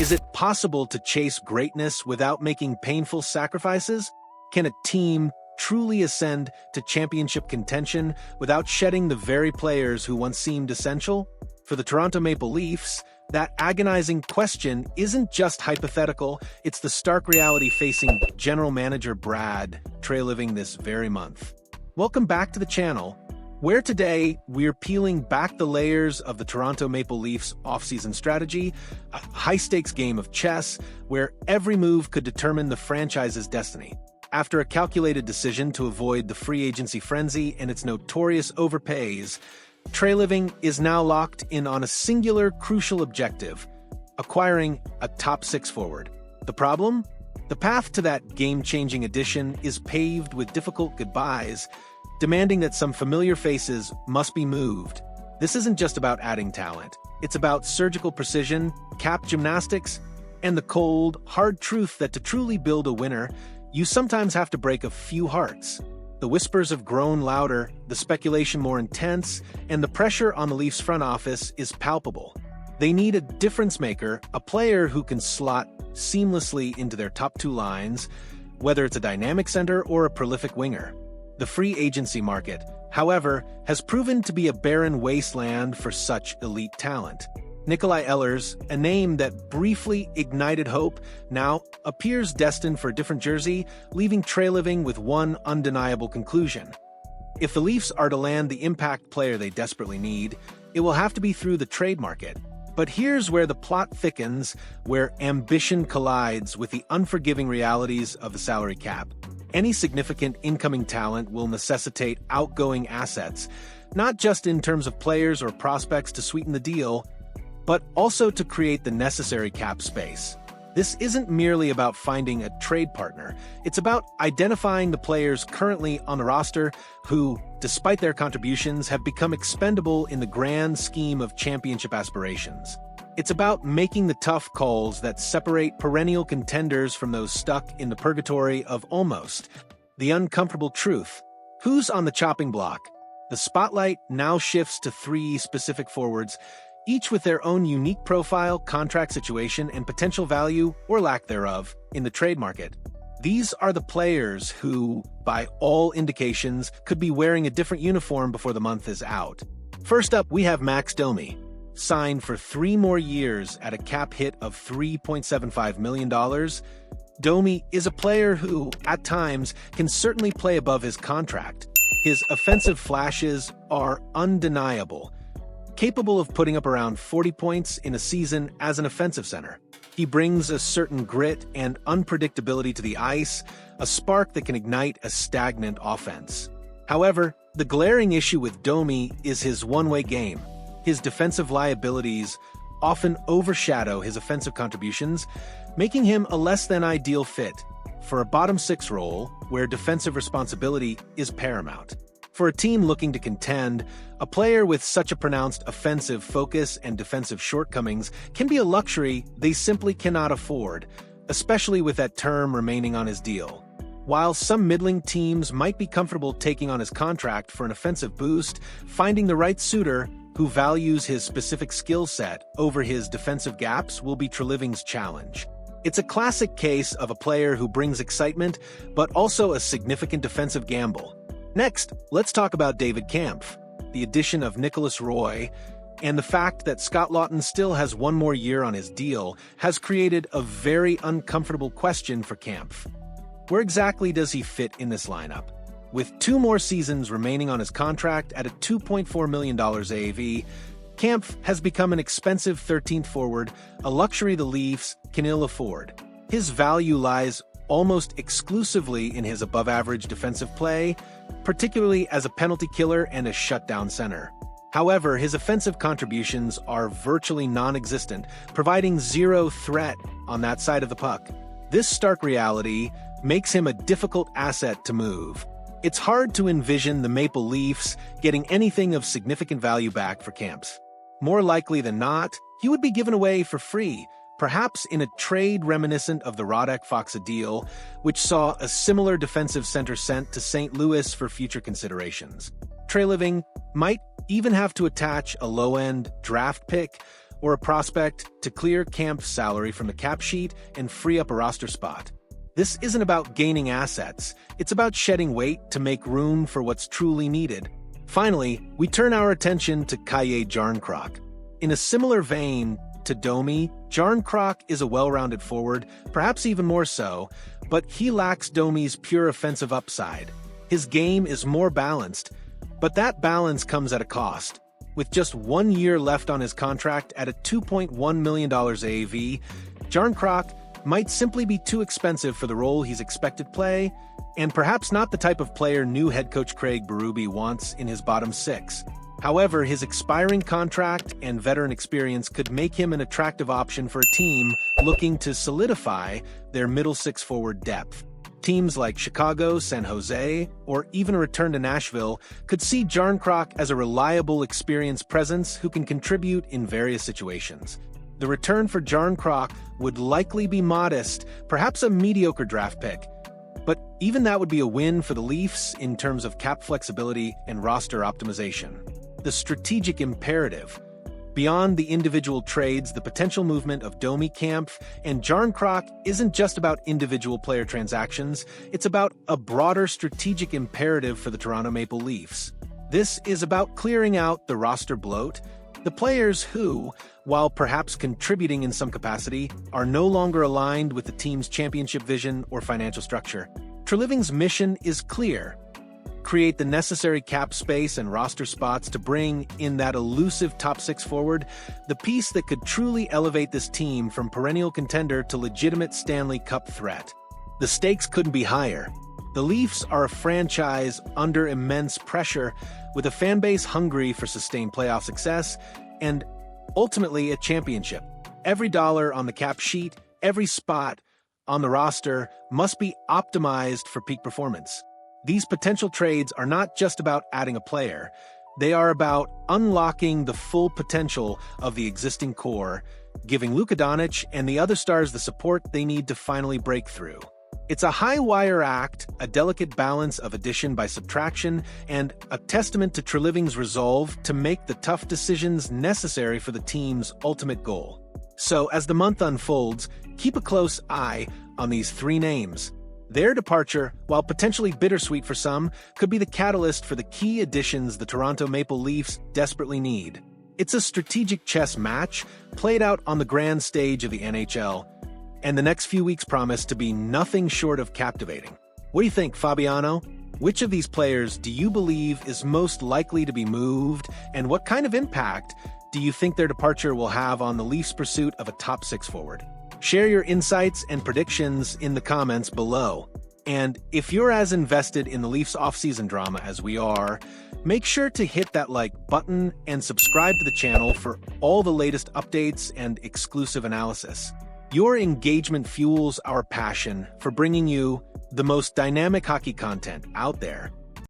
Is it possible to chase greatness without making painful sacrifices? Can a team truly ascend to championship contention without shedding the very players who once seemed essential? For the Toronto Maple Leafs, that agonizing question isn't just hypothetical, it's the stark reality facing General Manager Brad Treliving this very month. Welcome back to the channel, where today we're peeling back the layers of the Toronto Maple Leafs offseason strategy, a high-stakes game of chess where every move could determine the franchise's destiny. After a calculated decision to avoid the free agency frenzy and its notorious overpays, Treliving is now locked in on a singular crucial objective: acquiring a top-six forward. The problem? The path to that game-changing addition is paved with difficult goodbyes, demanding that some familiar faces must be moved. This isn't just about adding talent. It's about surgical precision, cap gymnastics, and the cold, hard truth that to truly build a winner, you sometimes have to break a few hearts. The whispers have grown louder, the speculation more intense, and the pressure on the Leafs front office is palpable. They need a difference maker, a player who can slot seamlessly into their top two lines, whether it's a dynamic center or a prolific winger. The free agency market, however, has proven to be a barren wasteland for such elite talent. Nikolai Ehlers, a name that briefly ignited hope, now appears destined for a different jersey, leaving Treliving with one undeniable conclusion. If the Leafs are to land the impact player they desperately need, it will have to be through the trade market. But here's where the plot thickens, where ambition collides with the unforgiving realities of the salary cap. Any significant incoming talent will necessitate outgoing assets, not just in terms of players or prospects to sweeten the deal, but also to create the necessary cap space. This isn't merely about finding a trade partner. It's about identifying the players currently on the roster who, despite their contributions, have become expendable in the grand scheme of championship aspirations. It's about making the tough calls that separate perennial contenders from those stuck in the purgatory of almost. The uncomfortable truth: who's on the chopping block? The spotlight now shifts to three specific forwards, each with their own unique profile, contract situation, and potential value, or lack thereof, in the trade market. These are the players who, by all indications, could be wearing a different uniform before the month is out. First up, we have Max Domi, signed for 3 more years at a cap hit of $3.75 million. Domi is a player who, at times, can certainly play above his contract. His offensive flashes are undeniable, capable of putting up around 40 points in a season as an offensive center. He brings a certain grit and unpredictability to the ice, a spark that can ignite a stagnant offense. However, the glaring issue with Domi is his one-way game. His defensive liabilities often overshadow his offensive contributions, making him a less-than-ideal fit for a bottom-six role where defensive responsibility is paramount. For a team looking to contend, a player with such a pronounced offensive focus and defensive shortcomings can be a luxury they simply cannot afford, especially with that term remaining on his deal. While some middling teams might be comfortable taking on his contract for an offensive boost, finding the right suitor who values his specific skill set over his defensive gaps will be Treliving's challenge. It's a classic case of a player who brings excitement, but also a significant defensive gamble. Next, let's talk about David Kampf, the addition of Nicholas Roy, and the fact that Scott Laughton still has 1 more year on his deal has created a very uncomfortable question for Kampf. Where exactly does he fit in this lineup? With 2 more seasons remaining on his contract at a $2.4 million AAV, Kampf has become an expensive 13th forward, a luxury the Leafs can ill afford. His value lies almost exclusively in his above-average defensive play, particularly as a penalty killer and a shutdown center. However, his offensive contributions are virtually non-existent, providing zero threat on that side of the puck. This stark reality makes him a difficult asset to move. It's hard to envision the Maple Leafs getting anything of significant value back for Kampf. More likely than not, he would be given away for free, perhaps in a trade reminiscent of the Rodek-Faksa deal, which saw a similar defensive center sent to St. Louis for future considerations. Treliving might even have to attach a low-end draft pick or a prospect to clear Kampf's salary from the cap sheet and free up a roster spot. This isn't about gaining assets, it's about shedding weight to make room for what's truly needed. Finally, we turn our attention to Calle Jarnkrok. In a similar vein to Domi, Jarnkrok is a well-rounded forward, perhaps even more so, but he lacks Domi's pure offensive upside. His game is more balanced, but that balance comes at a cost. With just 1 year left on his contract at a $2.1 million AAV, Jarnkrok might simply be too expensive for the role he's expected to play, and perhaps not the type of player new head coach Craig Berube wants in his bottom six. However, his expiring contract and veteran experience could make him an attractive option for a team looking to solidify their middle six forward depth. Teams like Chicago, San Jose, or even a return to Nashville could see Jarnkrok as a reliable, experienced presence who can contribute in various situations. The return for Jarnkrok would likely be modest, perhaps a mediocre draft pick. But even that would be a win for the Leafs in terms of cap flexibility and roster optimization. The strategic imperative. Beyond the individual trades, the potential movement of Domi, Kampf, and Jarnkrok isn't just about individual player transactions, it's about a broader strategic imperative for the Toronto Maple Leafs. This is about clearing out the roster bloat, the players who, while perhaps contributing in some capacity, are no longer aligned with the team's championship vision or financial structure. Treliving's mission is clear. Create the necessary cap space and roster spots to bring in that elusive top six forward, the piece that could truly elevate this team from perennial contender to legitimate Stanley Cup threat. The stakes couldn't be higher. The Leafs are a franchise under immense pressure, with a fan base hungry for sustained playoff success and, ultimately, a championship. Every dollar on the cap sheet, every spot on the roster must be optimized for peak performance. These potential trades are not just about adding a player. They are about unlocking the full potential of the existing core, giving Luka Doncic and the other stars the support they need to finally break through. It's a high-wire act, a delicate balance of addition by subtraction, and a testament to Treliving's resolve to make the tough decisions necessary for the team's ultimate goal. So, as the month unfolds, keep a close eye on these three names. Their departure, while potentially bittersweet for some, could be the catalyst for the key additions the Toronto Maple Leafs desperately need. It's a strategic chess match played out on the grand stage of the NHL, and the next few weeks promise to be nothing short of captivating. What do you think, Fabiano? Which of these players do you believe is most likely to be moved, and what kind of impact do you think their departure will have on the Leafs' pursuit of a top six forward? Share your insights and predictions in the comments below. And if you're as invested in the Leafs offseason drama as we are, make sure to hit that like button and subscribe to the channel for all the latest updates and exclusive analysis. Your engagement fuels our passion for bringing you the most dynamic hockey content out there.